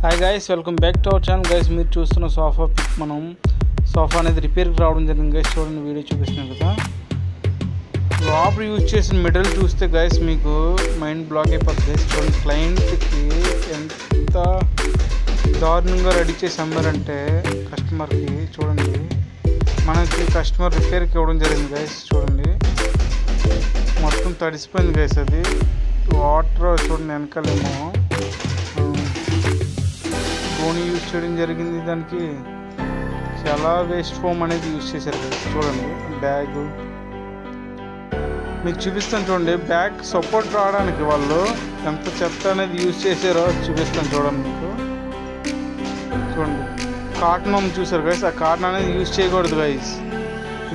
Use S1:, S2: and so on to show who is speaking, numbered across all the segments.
S1: Hi guys, welcome back to our channel. Guys, మీరు చూస్తున్న sofa pick. మనం sofa అనేది రిపేర్కి రావడం జరిగింది గైస్. చూడండి, వీడియో చూపిస్తున్నాం కదా. లోపల యూజ్ చేసిన మెటీరియల్ చూస్తే గైస్ మీకు మైండ్ బ్లాక్ అయిపోతుంది గైస్. చూడండి, క్లయింట్కి ఎంత దారుణంగా రెడీ చేసి అమ్మారంటే కస్టమర్కి. చూడండి, మనకి కస్టమర్ రిపేర్కి ఇవ్వడం జరిగింది గైస్. చూడండి, మొత్తం తడిసిపోయింది గైస్. అది వాటర్ చూడండి, వెనకాలేమో గోని యూజ్ చేయడం జరిగింది. దానికి చాలా వేస్ట్ ఫోమ్ అనేది యూజ్ చేశారు కదా. చూడండి, బ్యాగ్ మీకు చూపిస్తాను. చూడండి, బ్యాగ్ సపోర్ట్ రావడానికి వాళ్ళు ఎంత చెత్త అనేది యూజ్ చేశారో చూపిస్తాను. చూడండి, మీకు చూడండి, కాటన్ చూసారు గైస్. ఆ కాటన్ అనేది యూజ్ చేయకూడదు గైస్,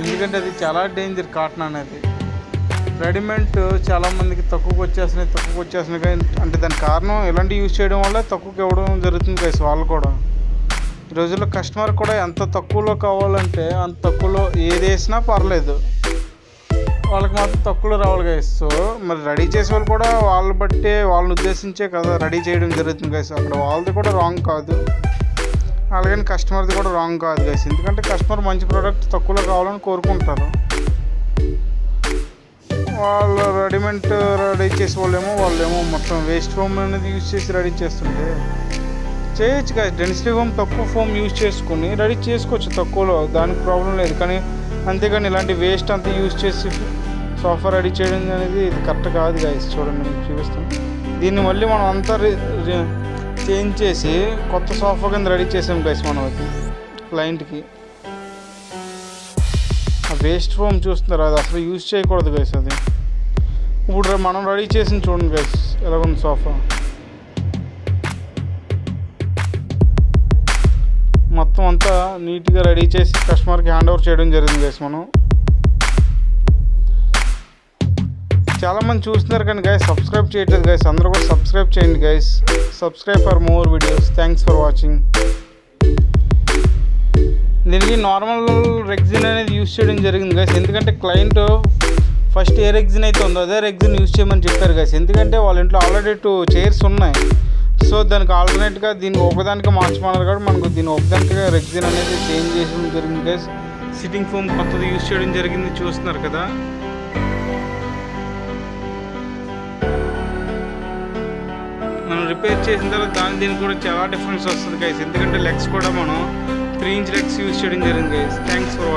S1: ఎందుకంటే అది చాలా డేంజర్. కాటన్ అనేది రెడీమేడ్ చాలామందికి తక్కువకి వచ్చేస్తున్నాయి కానీ అంటే దాని కారణం ఇలాంటివి యూజ్ చేయడం వల్ల తక్కువకి ఇవ్వడం జరుగుతుంది గైస్. వాళ్ళు కూడా ఈ రోజుల్లో కస్టమర్ కూడా ఎంత తక్కువలో కావాలంటే అంత తక్కువలో ఏది వేసినా పర్లేదు, వాళ్ళకి మాత్రం తక్కువలో రావాలి గైస్. సో మరి రెడీ చేసే వాళ్ళు కూడా వాళ్ళు బట్టే వాళ్ళని ఉద్దేశించే కదా రెడీ చేయడం జరుగుతుంది గైస్. అక్కడ వాళ్ళది కూడా రాంగ్ కాదు, అలాగని కస్టమర్ది కూడా రాంగ్ కాదు గైస్. ఎందుకంటే కస్టమర్ మంచి ప్రోడక్ట్ తక్కువలో కావాలని కోరుకుంటారు. వాళ్ళు రెడీ చేసే వాళ్ళేమో మొత్తం వేస్ట్ ఫోమ్ అనేది యూజ్ చేసి రెడీ చేస్తుంటే చేయొచ్చు కదా. డెన్సిటీ ఫోమ్ తక్కువ ఫోమ్ యూజ్ చేసుకుని రెడీ చేసుకోవచ్చు తక్కువలో, దానికి ప్రాబ్లం లేదు. కానీ అంతేగాని ఇలాంటి వేస్ట్ అంతా యూజ్ చేసి సోఫా రెడీ చేయడం అనేది ఇది కరెక్ట్ కాదు గైస్. చూడండి, మీకు చూపిస్తాను. దీన్ని మళ్ళీ మనం అంతా చేంజ్ చేసి కొత్త సోఫా కింద రెడీ చేసాం గైస్ మనం అది క్లయింట్కి. ఆ వేస్ట్ ఫోమ్ చూస్తున్నారు, అది అసలు యూజ్ చేయకూడదు గైస్. అది ఇప్పుడు మనం రెడీ చేసి చూడండి గైస్ ఎలా ఉంది సోఫా. మొత్తం అంతా నీట్గా రెడీ చేసి కస్టమర్కి హ్యాండ్ ఓవర్ చేయడం జరిగింది గైస్. మనం చాలామంది చూస్తున్నారు కానీ గైస్ సబ్స్క్రైబ్ చేయట్లేదు గైస్. అందరూ కూడా సబ్స్క్రైబ్ చేయండి guys. Subscribe for more videos. Thanks for watching. దీనికి నార్మల్ రెగ్జిన్ అనేది యూజ్ చేయడం జరిగింది గైస్. ఎందుకంటే క్లయింట్ ఫస్ట్ ఏ రెగ్జిన్ అయితే ఉందో అదే రెగ్జిన్ యూజ్ చేయమని చెప్పారు గైస్. ఎందుకంటే వాళ్ళ ఇంట్లో ఆల్రెడీ 2 చైర్స్ ఉన్నాయి. సో దానికి ఆల్టర్నేట్గా దీన్ని ఒకదానికి మార్చమన్నారు కాబట్టి మనకు దీన్ని ఒకదానికి రెగ్జిన్ అనేది చేంజ్ చేయడం జరిగింది గైస్. సిట్టింగ్ ఫోమ్ కొత్తది యూజ్ చేయడం జరిగింది, చూస్తున్నారు కదా. మనం రిపేర్ చేసిన తర్వాత దీనికి కూడా చాలా డిఫరెన్స్ వస్తుంది గైస్. ఎందుకంటే లెగ్స్ కూడా మనం 3 ఇంచ్ లెగ్స్ యూజ్ చేయడం జరిగింది గైస్. Thanks for watching.